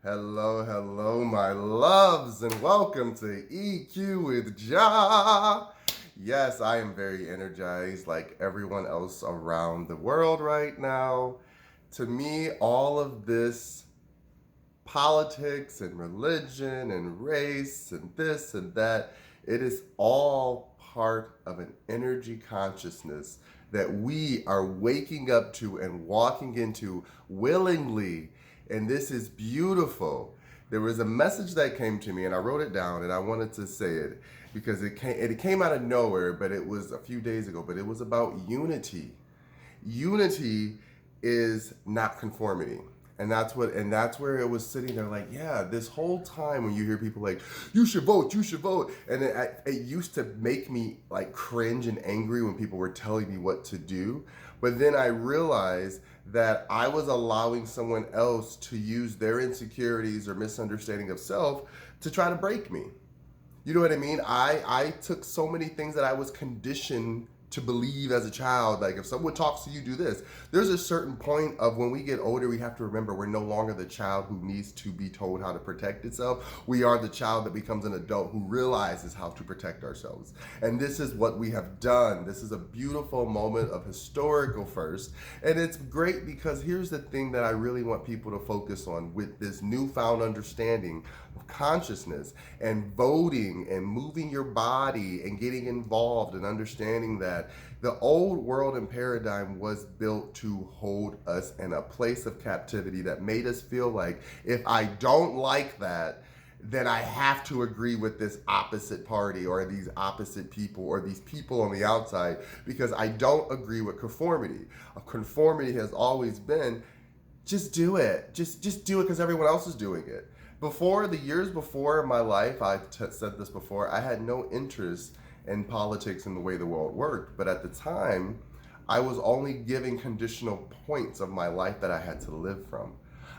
Hello, hello, my loves, and welcome to EQ with Jah. Yes, I am very energized like everyone else around the world right now. To me, all of this politics and religion and race and this and that, it is all part of an energy consciousness that we are waking up to and walking into willingly. And this is beautiful. There was a message that came to me and I wrote it down and I wanted to say it because it came out of nowhere, but it was a few days ago, but it was about unity. Unity is not conformity. And that's where it was sitting there like, yeah, this whole time when you hear people like, you should vote. And it used to make me like cringe and angry when people were telling me what to do. But then I realized that I was allowing someone else to use their insecurities or misunderstanding of self to try to break me. You know what I mean? I took so many things that I was conditioned to believe as a child. Like if someone talks to you, do this. There's a certain point of when we get older, we have to remember we're no longer the child who needs to be told how to protect itself. We are the child that becomes an adult who realizes how to protect ourselves. And this is what we have done. This is a beautiful moment of historical first. And it's great because here's the thing that I really want people to focus on with this newfound understanding of consciousness and voting and moving your body and getting involved and understanding that the old world and paradigm was built to hold us in a place of captivity that made us feel like if I don't like that, then I have to agree with this opposite party or these opposite people or these people on the outside because I don't agree with conformity. Conformity has always been just do it. Just do it because everyone else is doing it. Before the years before my life, said this before, I had no interest in politics and the way the world worked. But at the time, I was only giving conditional points of my life that I had to live from.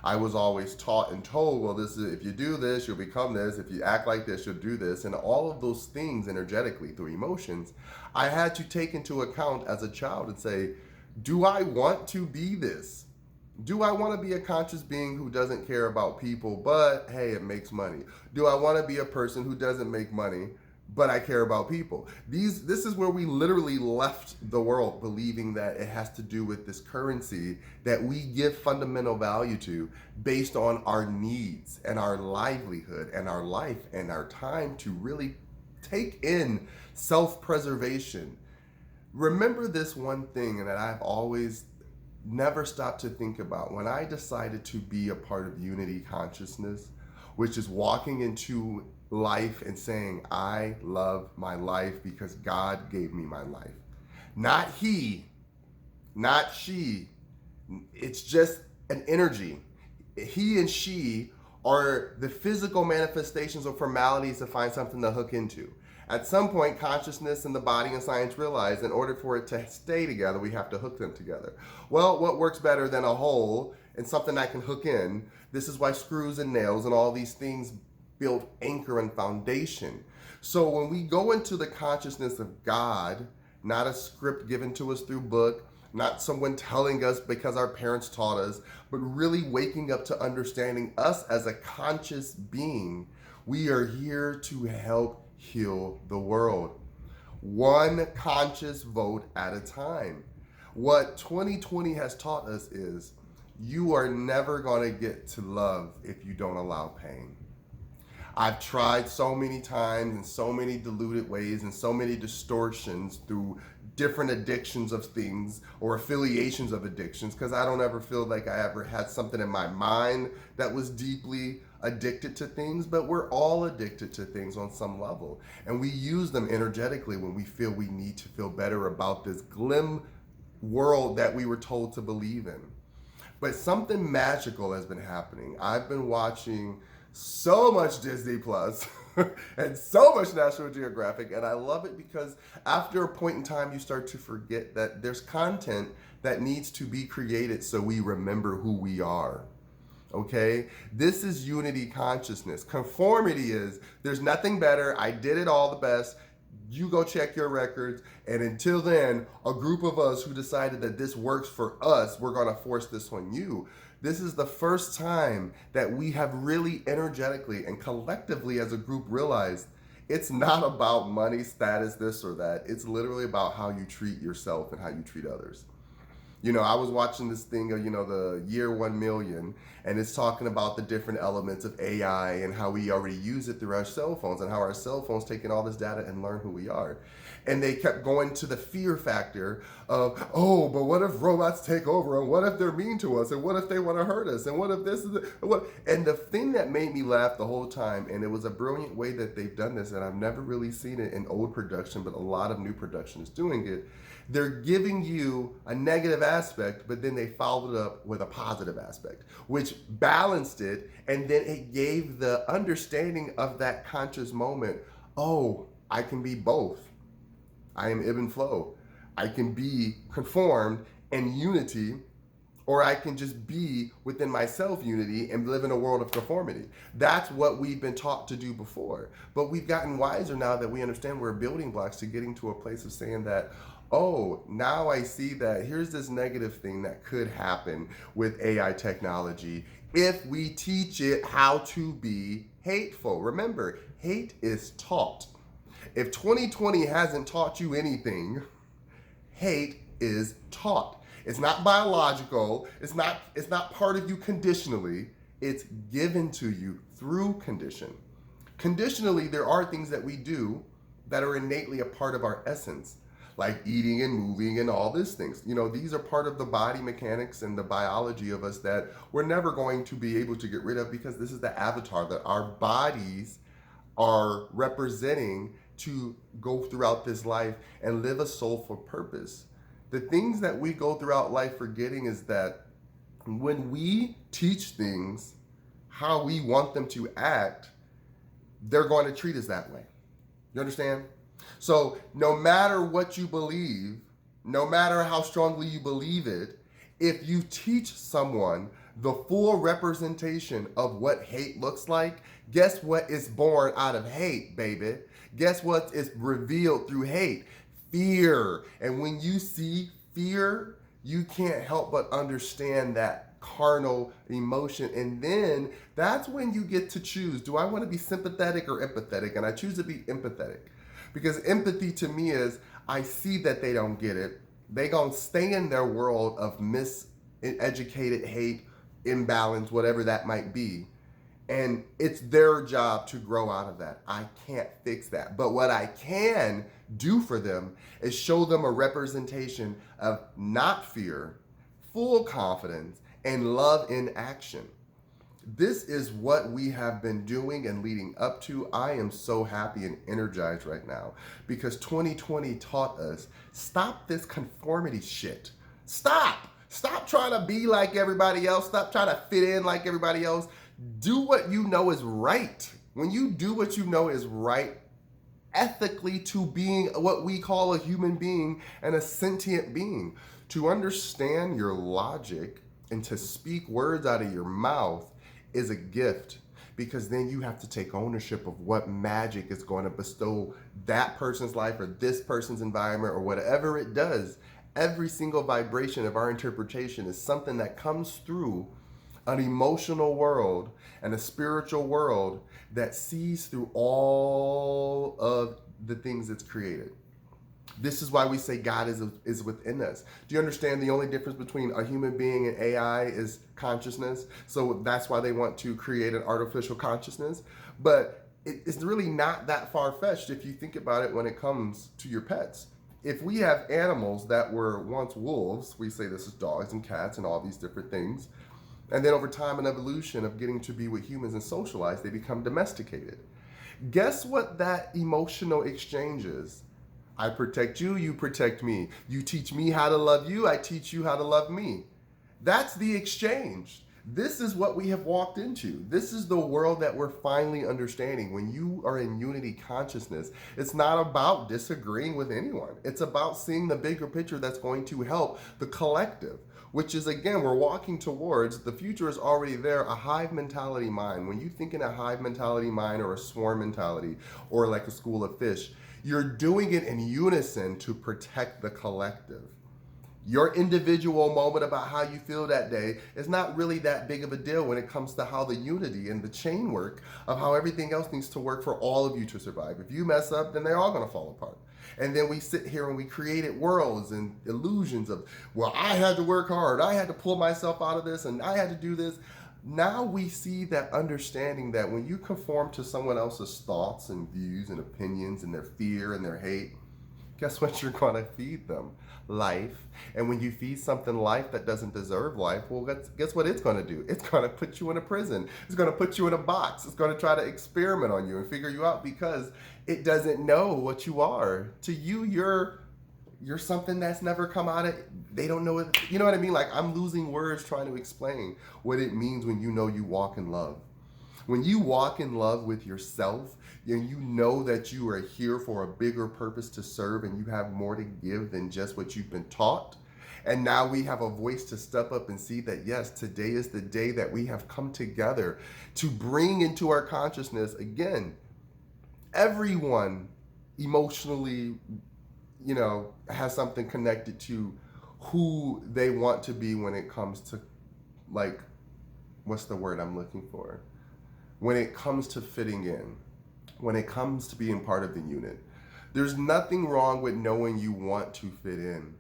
I was always taught and told, well, this is if you do this, you'll become this. If you act like this, you'll do this. And all of those things energetically through emotions, I had to take into account as a child and say, do I want to be this? Do I want to be a conscious being who doesn't care about people, but hey, it makes money? Do I want to be a person who doesn't make money, but I care about people? This is where we literally left the world believing that it has to do with this currency that we give fundamental value to based on our needs and our livelihood and our life and our time to really take in self-preservation. Remember this one thing, and that I've always never stopped to think about when I decided to be a part of unity consciousness, which is walking into life and saying, I love my life because God gave me my life. Not he, not she. It's just an energy. He and she are the physical manifestations of formalities to find something to hook into. At some point, consciousness and the body and science realize in order for it to stay together, we have to hook them together. Well, what works better than a hole and something that can hook in? This is why screws and nails and all these things build anchor and foundation. So when we go into the consciousness of God, not a script given to us through book, not someone telling us because our parents taught us, but really waking up to understanding us as a conscious being, we are here to help heal the world. One conscious vote at a time. What 2020 has taught us is you are never going to get to love if you don't allow pain. I've tried so many times in so many diluted ways and so many distortions through different addictions of things or affiliations of addictions because I don't ever feel like I ever had something in my mind that was deeply addicted to things, but we're all addicted to things on some level. And we use them energetically when we feel we need to feel better about this glim world that we were told to believe in. But something magical has been happening. I've been watching so much Disney Plus and so much National Geographic, and I love it because after a point in time, you start to forget that there's content that needs to be created so we remember who we are. Okay, this is unity consciousness. Conformity is there's nothing better. I did it all the best. You go check your records. And until then, a group of us who decided that this works for us, we're going to force this on you. This is the first time that we have really energetically and collectively as a group realized it's not about money, status, this or that. It's literally about how you treat yourself and how you treat others. I was watching this thing of, the year 1 million, and it's talking about the different elements of AI and how we already use it through our cell phones and how our cell phones taking all this data and learn who we are. And they kept going to the fear factor of, oh, but what if robots take over? And what if they're mean to us? And what if they want to hurt us? And what if this is what? And the thing that made me laugh the whole time, and it was a brilliant way that they've done this, and I've never really seen it in old production, but a lot of new production is doing it. They're giving you a negative aspect, but then they followed it up with a positive aspect, which balanced it, and then it gave the understanding of that conscious moment. Oh, I can be both. I am ebb and flow. I can be conformed and unity, or I can just be within myself unity and live in a world of conformity. That's what we've been taught to do before. But we've gotten wiser now that we understand we're building blocks to getting to a place of saying that, oh, now I see that here's this negative thing that could happen with AI technology if we teach it how to be hateful. Remember, hate is taught. If 2020 hasn't taught you anything, hate is taught. It's not biological. It's not part of you conditionally. It's given to you through condition. Conditionally, there are things that we do that are innately a part of our essence, like eating and moving and all these things. These are part of the body mechanics and the biology of us that we're never going to be able to get rid of, because this is the avatar that our bodies are representing to go throughout this life and live a soulful purpose. The things that we go throughout life forgetting is that when we teach things how we want them to act, they're going to treat us that way. You understand? So no matter what you believe, no matter how strongly you believe it, if you teach someone the full representation of what hate looks like, guess what is born out of hate, baby? Guess what is revealed through hate? Fear. And when you see fear, you can't help but understand that carnal emotion. And then that's when you get to choose, do I want to be sympathetic or empathetic? And I choose to be empathetic, because empathy to me is, I see that they don't get it. They gonna stay in their world of miseducated hate, imbalance, whatever that might be. And it's their job to grow out of that. I can't fix that. But what I can do for them is show them a representation of not fear, full confidence, and love in action. This is what we have been doing and leading up to. I am so happy and energized right now because 2020 taught us, stop this conformity shit. Stop trying to be like everybody else. Stop trying to fit in like everybody else. Do what you know is right. When you do what you know is right, ethically, to being what we call a human being and a sentient being, to understand your logic and to speak words out of your mouth is a gift, because then you have to take ownership of what magic is going to bestow that person's life or this person's environment or whatever it does. Every single vibration of our interpretation is something that comes through an emotional world and a spiritual world that sees through all of the things it's created. This is why we say God is within us. Do you understand the only difference between a human being and AI is consciousness? So that's why they want to create an artificial consciousness. But it's really not that far-fetched if you think about it when it comes to your pets. If we have animals that were once wolves, we say this is dogs and cats and all these different things, and then over time and evolution of getting to be with humans and socialize, they become domesticated. Guess what that emotional exchange is? I protect you, you protect me. You teach me how to love you, I teach you how to love me. That's the exchange. This is what we have walked into. This is the world that we're finally understanding. When you are in unity consciousness, it's not about disagreeing with anyone. It's about seeing the bigger picture that's going to help the collective, which is, again, we're walking towards, the future is already there, a hive mentality mind. When you think in a hive mentality mind or a swarm mentality or like a school of fish, you're doing it in unison to protect the collective. Your individual moment about how you feel that day is not really that big of a deal when it comes to how the unity and the chain work of how everything else needs to work for all of you to survive. If you mess up, then they're all going to fall apart. And then we sit here and we created worlds and illusions of, well, I had to work hard, I had to pull myself out of this, and I had to do this. Now we see that understanding that when you conform to someone else's thoughts and views and opinions and their fear and their hate, guess what you're going to feed them? Life. And when you feed something life that doesn't deserve life, well, guess what it's going to do? It's going to put you in a prison. It's going to put you in a box. It's going to try to experiment on you and figure you out because it doesn't know what you are. To you, you're something that's never come out of, they don't know it. You know what I mean? Like, I'm losing words trying to explain what it means when you know you walk in love. When you walk in love with yourself, and you know that you are here for a bigger purpose to serve and you have more to give than just what you've been taught. And now we have a voice to step up and see that, yes, today is the day that we have come together to bring into our consciousness, again, everyone emotionally, has something connected to who they want to be when it comes to, like, what's the word I'm looking for? When it comes to fitting in, when it comes to being part of the unit. There's nothing wrong with knowing you want to fit in,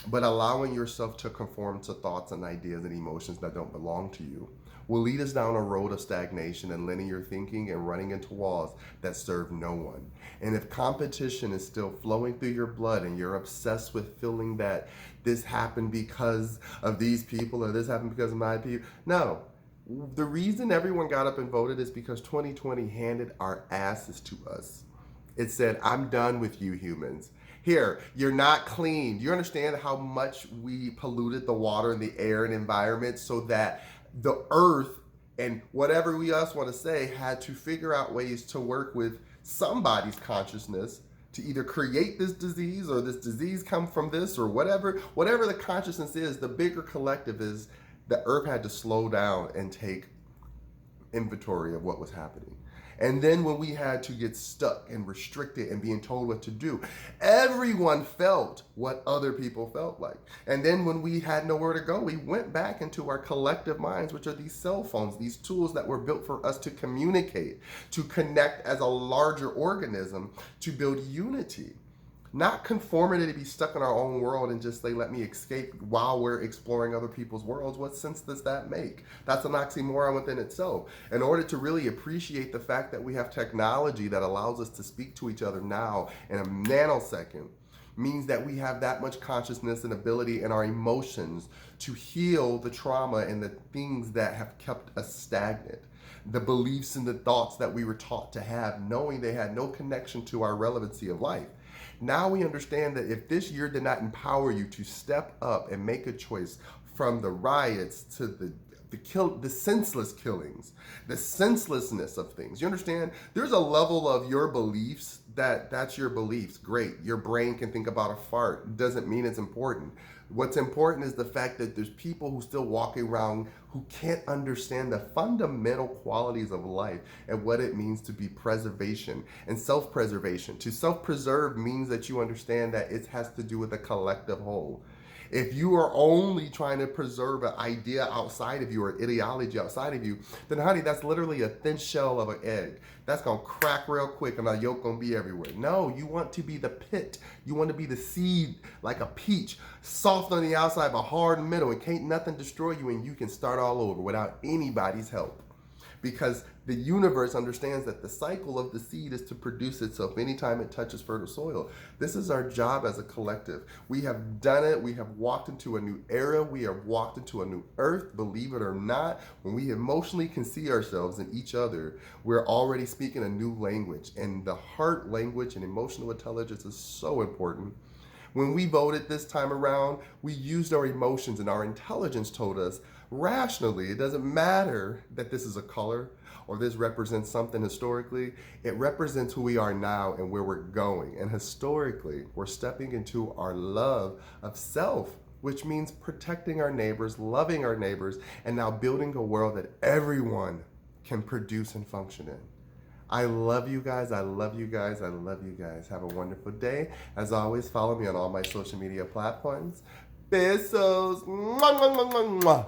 but allowing yourself to conform to thoughts and ideas and emotions that don't belong to you will lead us down a road of stagnation and linear thinking and running into walls that serve no one. And if competition is still flowing through your blood and you're obsessed with feeling that this happened because of these people or this happened because of my people, no. The reason everyone got up and voted is because 2020 handed our asses to us. It said, I'm done with you humans. Here, you're not clean. Do you understand how much we polluted the water and the air and environment so that the earth and whatever we else want to say had to figure out ways to work with somebody's consciousness to either create this disease or this disease come from this or whatever the consciousness is. The bigger collective is the earth had to slow down and take inventory of what was happening. And then when we had to get stuck and restricted and being told what to do, everyone felt what other people felt like. And then when we had nowhere to go, we went back into our collective minds, which are these cell phones, these tools that were built for us to communicate, to connect as a larger organism, to build unity. Not conformity to be stuck in our own world and just say, let me escape while we're exploring other people's worlds. What sense does that make? That's an oxymoron within itself. In order to really appreciate the fact that we have technology that allows us to speak to each other now in a nanosecond, means that we have that much consciousness and ability in our emotions to heal the trauma and the things that have kept us stagnant. The beliefs and the thoughts that we were taught to have, knowing they had no connection to our relevancy of life. Now we understand that if this year did not empower you to step up and make a choice from the riots to the senseless killings, the senselessness of things. You understand? There's a level of your beliefs that's your beliefs. Great. Your brain can think about a fart. Doesn't mean it's important. What's important is the fact that there's people who still walk around who can't understand the fundamental qualities of life and what it means to be preservation and self-preservation. To self-preserve means that you understand that it has to do with a collective whole. If you are only trying to preserve an idea outside of you or ideology outside of you, then honey, that's literally a thin shell of an egg. That's going to crack real quick and our yolk going to be everywhere. No, you want to be the pit. You want to be the seed like a peach, soft on the outside but hard in the middle, and can't nothing destroy you, and you can start all over without anybody's help. Because the universe understands that the cycle of the seed is to produce itself anytime it touches fertile soil. This is our job as a collective. We have done it. We have walked into a new era. We have walked into a new earth, believe it or not. When we emotionally can see ourselves and each other, we're already speaking a new language. And the heart language and emotional intelligence is so important. When we voted this time around, we used our emotions, and our intelligence told us rationally, it doesn't matter that this is a color or this represents something historically. It represents who we are now and where we're going. And historically, we're stepping into our love of self, which means protecting our neighbors, loving our neighbors, and now building a world that everyone can produce and function in. I love you guys. I love you guys. I love you guys. Have a wonderful day. As always, follow me on all my social media platforms. Besos. Mwah, mwah, mwah, mwah, mwah.